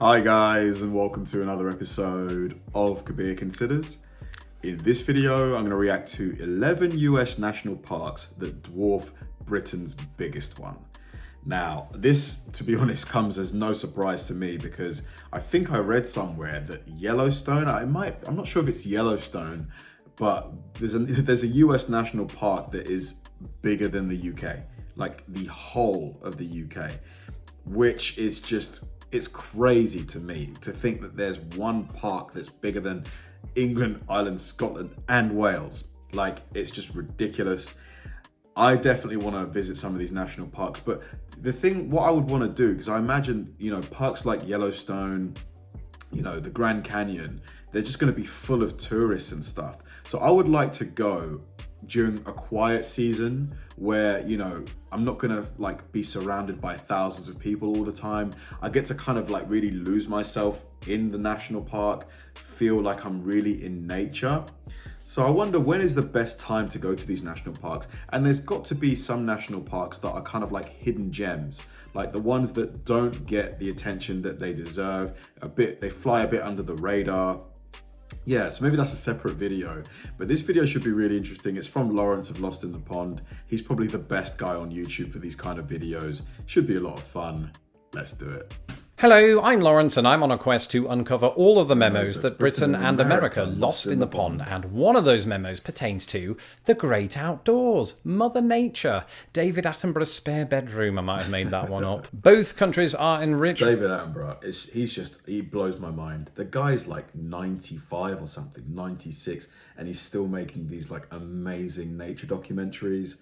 Hi guys, and welcome to another episode of Kabir Considers. In this video, I'm going to react to 11 US national parks that dwarf Britain's biggest one. Now, this, to be honest, comes as no surprise to me because I think I read somewhere that Yellowstone, I'm not sure if it's Yellowstone, but there's a US national park that is bigger than the UK, like the whole of the UK, which is just, it's crazy to me to think that there's one park that's bigger than England, Ireland, Scotland, and Wales. Like, it's just ridiculous. I definitely want to visit some of these national parks, but what I would want to do, because I imagine, parks like Yellowstone, the Grand Canyon, they're just going to be full of tourists and stuff. So I would like to go during a quiet season where, I'm not gonna be surrounded by thousands of people all the time. I get to kind of really lose myself in the national park, feel like I'm really in nature. So I wonder, when is the best time to go to these national parks? And there's got to be some national parks that are kind of like hidden gems, like the ones that don't get the attention that they deserve. They fly a bit under the radar. Yeah, so maybe that's a separate video, but this video should be really interesting. It's from Lawrence of Lost in the Pond. He's probably the best guy on YouTube for these kind of videos. Should be a lot of fun. Let's do it. Hello, I'm Lawrence and I'm on a quest to uncover all of the memos that Britain and America lost in the pond. And one of those memos pertains to the great outdoors, Mother Nature. David Attenborough's spare bedroom, I might have made that one up. Both countries are enriched. David Attenborough, he blows my mind. The guy's like 95 or something, 96, and he's still making these amazing nature documentaries.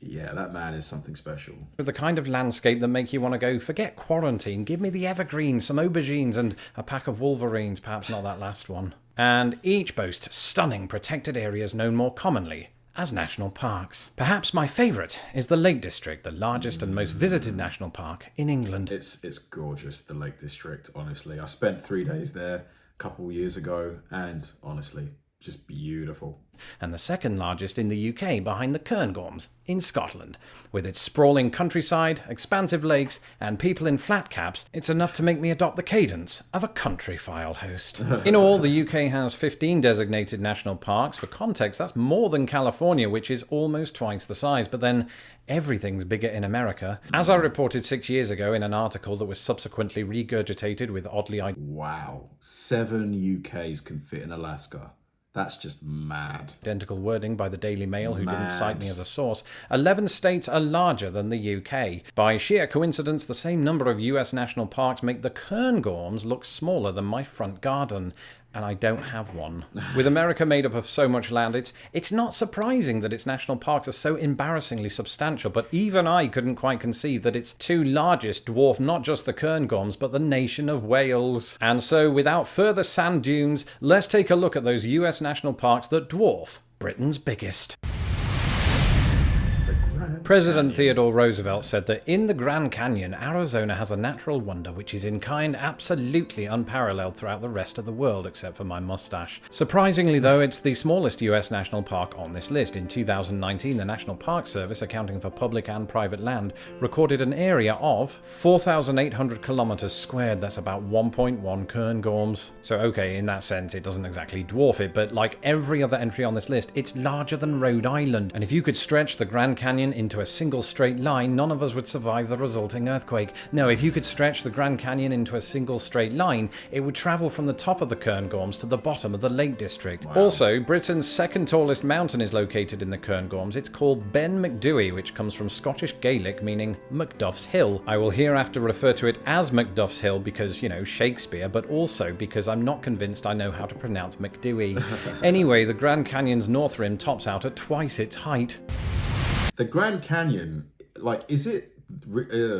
Yeah, that man is something special. With the kind of landscape that make you want to go, forget quarantine, give me the evergreens, some aubergines and a pack of wolverines, perhaps not that last one. And each boasts stunning protected areas known more commonly as national parks. Perhaps my favourite is the Lake District, the largest and most visited national park in England. It's gorgeous, the Lake District, honestly. I spent 3 days there a couple years ago, and honestly, just beautiful. And the second largest in the UK, behind the Cairngorms in Scotland. With its sprawling countryside, expansive lakes, and people in flat caps, it's enough to make me adopt the cadence of a countryphile host. In all, the UK has 15 designated national parks. For context, that's more than California, which is almost twice the size. But then everything's bigger in America. As I reported 6 years ago in an article that was subsequently regurgitated with oddly... Wow, 7 UKs can fit in Alaska. That's just mad. Identical wording by the Daily Mail, who didn't cite me as a source. 11 states are larger than the UK. By sheer coincidence, the same number of US national parks make the Cairngorms look smaller than my front garden. And I don't have one. With America made up of so much land, it's not surprising that its national parks are so embarrassingly substantial, but even I couldn't quite conceive that its two largest dwarf not just the Cairngorms, but the nation of Wales. And so, without further sand dunes, let's take a look at those US national parks that dwarf Britain's biggest. President Theodore Roosevelt said that in the Grand Canyon, Arizona has a natural wonder which is in kind absolutely unparalleled throughout the rest of the world, except for my mustache. Surprisingly though, it's the smallest US national park on this list. In 2019, the National Park Service, accounting for public and private land, recorded an area of 4,800 kilometers squared. That's about 1.1 Cairngorms. So okay, in that sense, it doesn't exactly dwarf it, but like every other entry on this list, it's larger than Rhode Island. And if you could stretch the Grand Canyon into a single straight line, none of us would survive the resulting earthquake. No, if you could stretch the Grand Canyon into a single straight line, it would travel from the top of the Cairngorms to the bottom of the Lake District. Wow. Also, Britain's second tallest mountain is located in the Cairngorms. It's called Ben Macdui, which comes from Scottish Gaelic meaning Macduff's Hill. I will hereafter refer to it as Macduff's Hill because, Shakespeare, but also because I'm not convinced I know how to pronounce Macdui. Anyway, the Grand Canyon's north rim tops out at twice its height. The Grand Canyon, is it...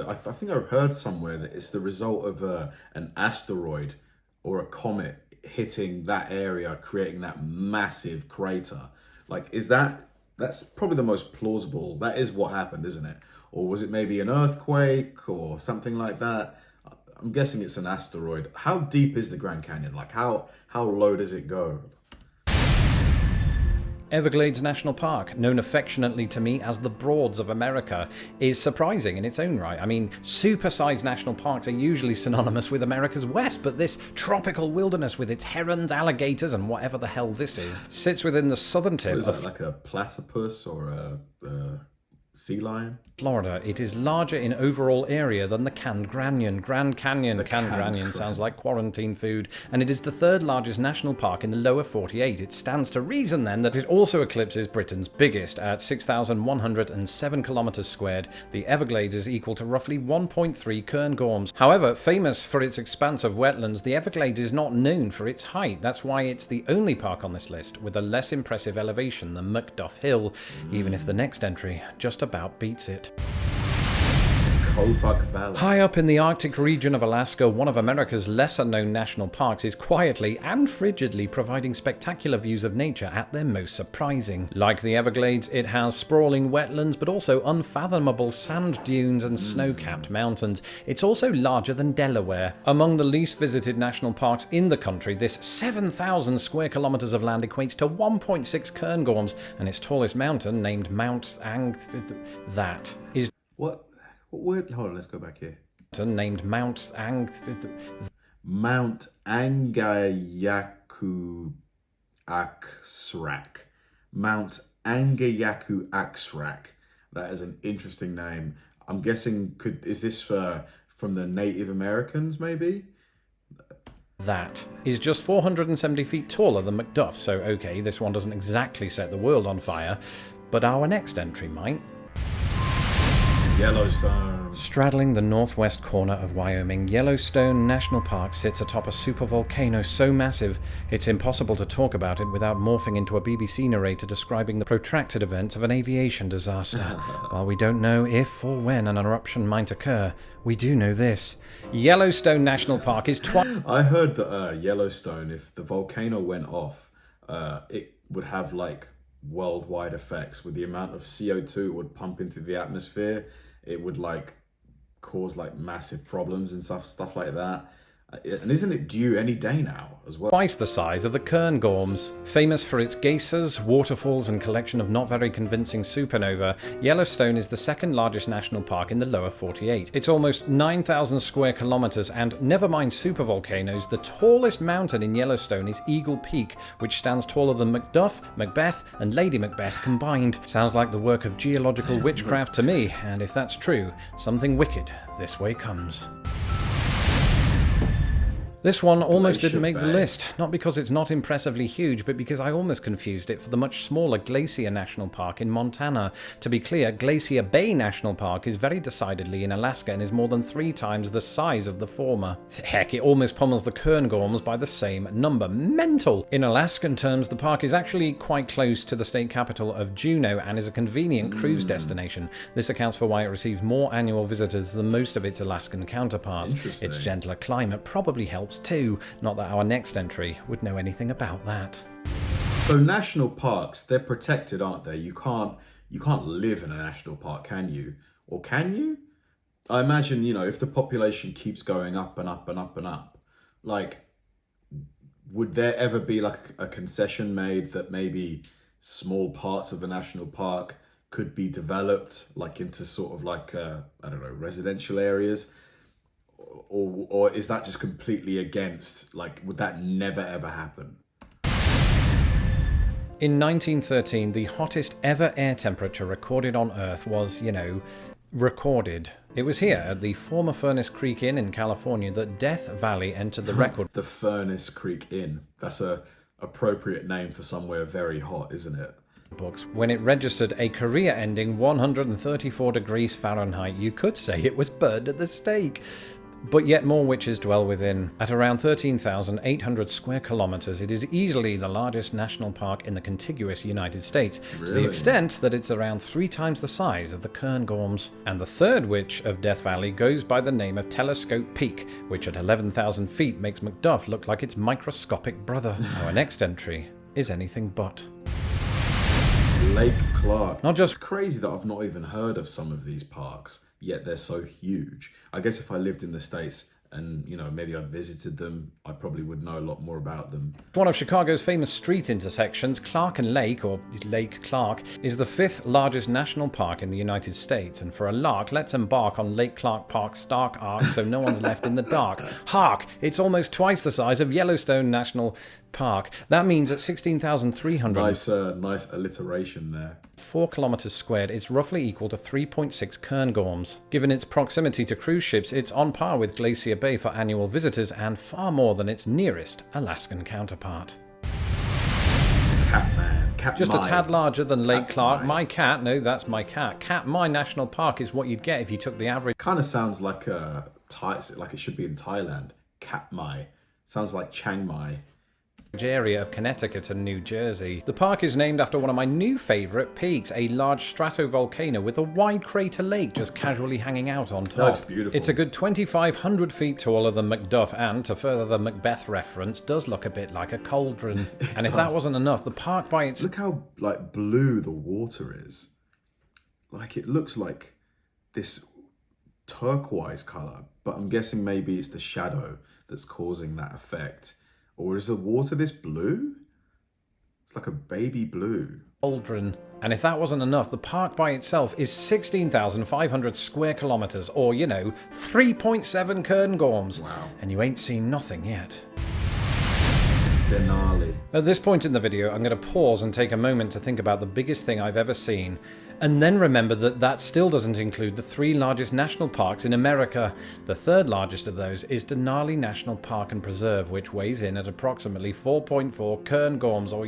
I think I heard somewhere that it's the result of an asteroid or a comet hitting that area, creating that massive crater. That's probably the most plausible. That is what happened, isn't it? Or was it maybe an earthquake or something like that? I'm guessing it's an asteroid. How deep is the Grand Canyon? How low does it go? Everglades National Park, known affectionately to me as the Broads of America, is surprising in its own right. I mean, super-sized national parks are usually synonymous with America's West, but this tropical wilderness with its herons, alligators, and whatever the hell this is, sits within the southern tip Is of that like a platypus or a sea lion? Florida. It is larger in overall area than the Grand Canyon. Grand Canyon. Canned Canyon sounds like quarantine food. And it is the third largest national park in the lower 48. It stands to reason then that it also eclipses Britain's biggest at 6,107 kilometers squared. The Everglades is equal to roughly 1.3 Cairngorms. However, famous for its expanse of wetlands, the Everglades is not known for its height. That's why it's the only park on this list with a less impressive elevation than Macduff Hill, even if the next entry just about beats it. Kobuk Valley. High up in the Arctic region of Alaska, one of America's lesser-known national parks is quietly and frigidly providing spectacular views of nature at their most surprising. Like the Everglades, it has sprawling wetlands, but also unfathomable sand dunes and snow-capped mountains. It's also larger than Delaware. Among the least visited national parks in the country, this 7,000 square kilometers of land equates to 1.6 Cairngorms, and its tallest mountain, named Mount that is What word? Hold on, let's go back here. named Mount Mount Angayaku Aksrak. Mount Angayaku Aksrak. That is an interesting name. I'm guessing, is this from the Native Americans, maybe? That is just 470 feet taller than Macduff, so okay, this one doesn't exactly set the world on fire, but our next entry might. Yellowstone. Straddling the northwest corner of Wyoming, Yellowstone National Park sits atop a supervolcano so massive it's impossible to talk about it without morphing into a BBC narrator describing the protracted events of an aviation disaster. While we don't know if or when an eruption might occur, we do know this. Yellowstone National Park is I heard that Yellowstone, if the volcano went off, it would have like worldwide effects with the amount of CO2 it would pump into the atmosphere. It would like cause like massive problems and stuff like that. And isn't it due any day now as well? twice the size of the Cairngorms. Famous for its geysers, waterfalls, and collection of not very convincing supernova, Yellowstone is the second largest national park in the lower 48. It's almost 9,000 square kilometers, and never mind supervolcanoes, the tallest mountain in Yellowstone is Eagle Peak, which stands taller than Macduff, Macbeth, and Lady Macbeth combined. Sounds like the work of geological witchcraft to me, and if that's true, something wicked this way comes. This one almost didn't make the list, not because it's not impressively huge, but because I almost confused it for the much smaller Glacier National Park in Montana. To be clear, Glacier Bay National Park is very decidedly in Alaska and is more than 3 times the size of the former. Heck, it almost pummels the Cairngorms by the same number. Mental! In Alaskan terms, the park is actually quite close to the state capital of Juneau and is a convenient cruise destination. This accounts for why it receives more annual visitors than most of its Alaskan counterparts. Its gentler climate probably helps too, not that our next entry would know anything about that. So national parks, they're protected, aren't they? You can't live in a national park, can you? Or can you? I imagine, if the population keeps going up and up and up and up, like, would there ever be like a concession made that maybe small parts of a national park could be developed like into sort of like, residential areas? Or is that just completely against, like, would that never ever happen? In 1913, the hottest ever air temperature recorded on Earth was, recorded. It was here, at the former Furnace Creek Inn in California, that Death Valley entered the record. The Furnace Creek Inn. That's a appropriate name for somewhere very hot, isn't it? Books when it registered a career-ending 134 degrees Fahrenheit. You could say it was burned at the stake. But yet more witches dwell within. At around 13,800 square kilometers, it is easily the largest national park in the contiguous United States, to the extent that it's around 3 times the size of the Cairngorms. And the third witch of Death Valley goes by the name of Telescope Peak, which at 11,000 feet makes Macduff look like its microscopic brother. Our next entry is anything but. Lake Clark. Not just It's crazy that I've not even heard of some of these parks, yet they're so huge. I guess if I lived in the States, and, you know, maybe I'd visited them, I probably would know a lot more about them. One of Chicago's famous street intersections, Clark and Lake, or Lake Clark, is the 5th largest national park in the United States. And for a lark, let's embark on Lake Clark Park's stark arc so no one's left in the dark. Hark! It's almost twice the size of Yellowstone National Park. That means at 16,300... Nice alliteration there. 4 kilometers squared, it's roughly equal to 3.6 Cairngorms. Given its proximity to cruise ships, it's on par with Glacier Bay for annual visitors and far more than its nearest Alaskan counterpart. Catman. Just a tad larger than Lake Clark. Katmai. My cat, no, that's my cat. Katmai National Park is what you'd get if you took the average Kind of sounds like like it should be in Thailand. Katmai. Sounds like Chiang Mai. area of Connecticut and New Jersey. The park is named after one of my new favourite peaks, a large stratovolcano with a wide crater lake just casually hanging out on top. That's beautiful. It's a good 2,500 feet taller than Macduff and, to further the Macbeth reference, does look a bit like a cauldron. And if that wasn't enough, the park by its... Look how like blue the water is. Like it looks like this turquoise colour, but I'm guessing maybe it's the shadow that's causing that effect. Or is the water this blue? It's like a baby blue. Cauldron. And if that wasn't enough, the park by itself is 16,500 square kilometres, or, 3.7 Cairngorms. Wow. And you ain't seen nothing yet. Denali. At this point in the video, I'm going to pause and take a moment to think about the biggest thing I've ever seen, and then remember that that still doesn't include the 3 largest national parks in America. The 3rd largest of those is Denali National Park and Preserve, which weighs in at approximately 4.4 Cairngorms, or,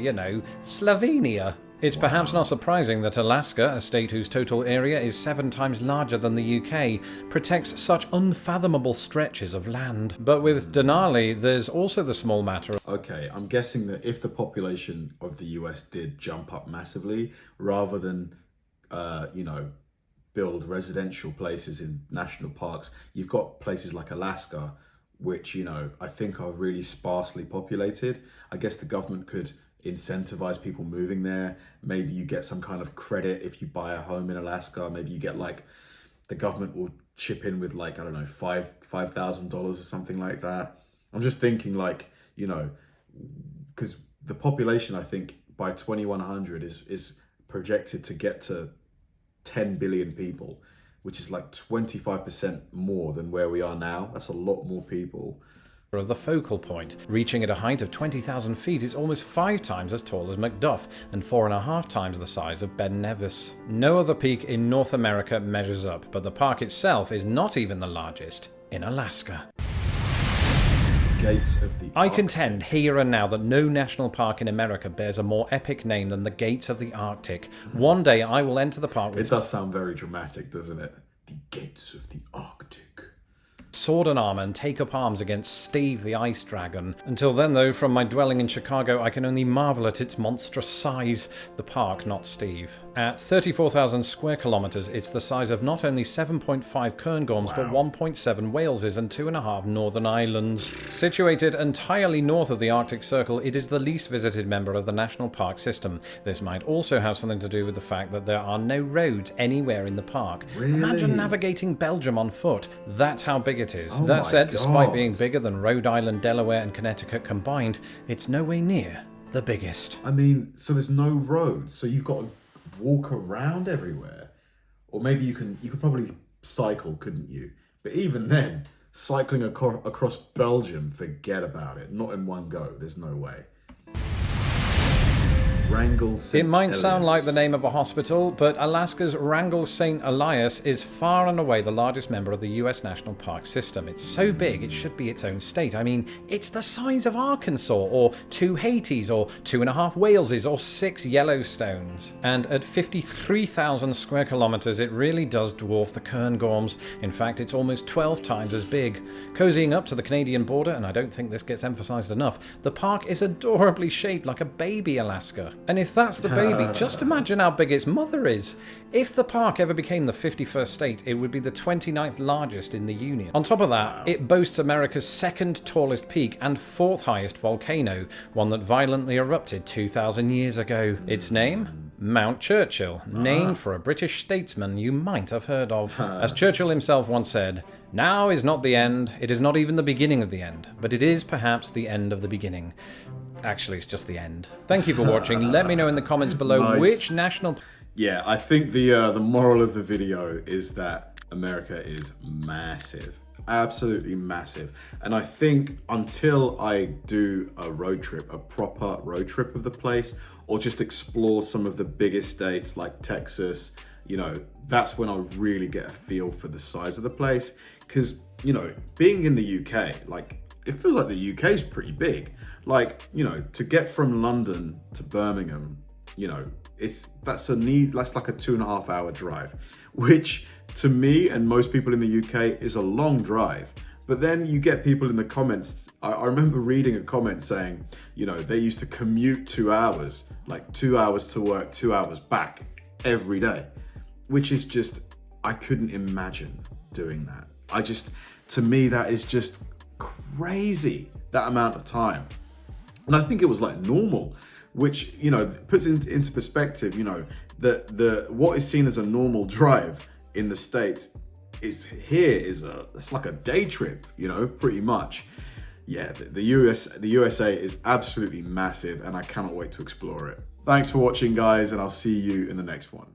Slovenia. It's perhaps not surprising that Alaska, a state whose total area is 7 times larger than the UK, protects such unfathomable stretches of land. But with Denali, there's also the small matter of... Okay, I'm guessing that if the population of the US did jump up massively, rather than, build residential places in national parks, you've got places like Alaska, which, I think are really sparsely populated. I guess the government could incentivize people moving there. Maybe you get some kind of credit if you buy a home in Alaska. Maybe you get the government will chip in with $5,000 or something like that. I'm just thinking because the population, I think by 2100 is projected to get to 10 billion people, which is 25% more than where we are now. That's a lot more people. Of the focal point. Reaching at a height of 20,000 feet, it's almost 5 times as tall as Macduff and 4.5 times the size of Ben Nevis. No other peak in North America measures up, but the park itself is not even the largest in Alaska. Gates of the I Arctic. contend here and now that no national park in America bears a more epic name than the Gates of the Arctic. One day I will enter the park with... It does sound very dramatic, doesn't it? The Gates of the Arctic. Sword and armour and take up arms against Steve the Ice Dragon. Until then, though, from my dwelling in Chicago, I can only marvel at its monstrous size. The park, not Steve. At 34,000 square kilometres, it's the size of not only 7.5 Cairngorms, but 1.7 Waleses and 2.5 Northern Islands. Situated entirely north of the Arctic Circle, it is the least visited member of the national park system. This might also have something to do with the fact that there are no roads anywhere in the park. Really? Imagine navigating Belgium on foot. That's how big it is. Oh That my said, despite God. being bigger than Rhode Island, Delaware and Connecticut combined, it's nowhere near the biggest. I mean, so there's no roads, so you've got to walk around everywhere. Or maybe you could probably cycle, couldn't you? But even then, cycling across Belgium, forget about it. Not in one go. There's no way. Wrangell St. It might sound Elias. like the name of a hospital, but Alaska's Wrangell St. Elias is far and away the largest member of the US National Park system. It's so big it should be its own state. I mean, it's the size of Arkansas, or 2 Haitis, or 2.5 Waleses, or 6 Yellowstones. And at 53,000 square kilometres, it really does dwarf the Cairngorms. In fact, it's almost 12 times as big. Cozying up to the Canadian border, and I don't think this gets emphasised enough, the park is adorably shaped like a baby Alaska. And if that's the baby, just imagine how big its mother is. If the park ever became the 51st state, it would be the 29th largest in the Union. On top of that, it boasts America's 2nd tallest peak and 4th highest volcano, one that violently erupted 2,000 years ago. Its name? Mount Churchill, named for a British statesman you might have heard of. As Churchill himself once said, "Now is not the end, it is not even the beginning of the end, but it is perhaps the end of the beginning." Actually, it's just the end. Thank you for watching. Let me know in the comments below Nice. which national... Yeah, I think the moral of the video is that America is massive. Absolutely massive. And I think until I do a road trip, a proper road trip of the place, or just explore some of the biggest states like Texas, you know, that's when I really get a feel for the size of the place. Because, you know, being in the UK, like, it feels like the UK is pretty big. Like, you know, to get from London to Birmingham, you know, that's like a 2.5 hour drive, which to me and most people in the UK is a long drive. But then you get people in the comments. I remember reading a comment saying, you know, they used to commute 2 hours, like 2 hours to work, 2 hours back every day, which is just, I couldn't imagine doing that. To me, that is just crazy, that amount of time. And I think it was like normal, which, you know, puts into perspective, you know, what is seen as a normal drive in the States it's like a day trip, you know, pretty much. Yeah, the USA is absolutely massive and I cannot wait to explore it. Thanks for watching, guys, and I'll see you in the next one.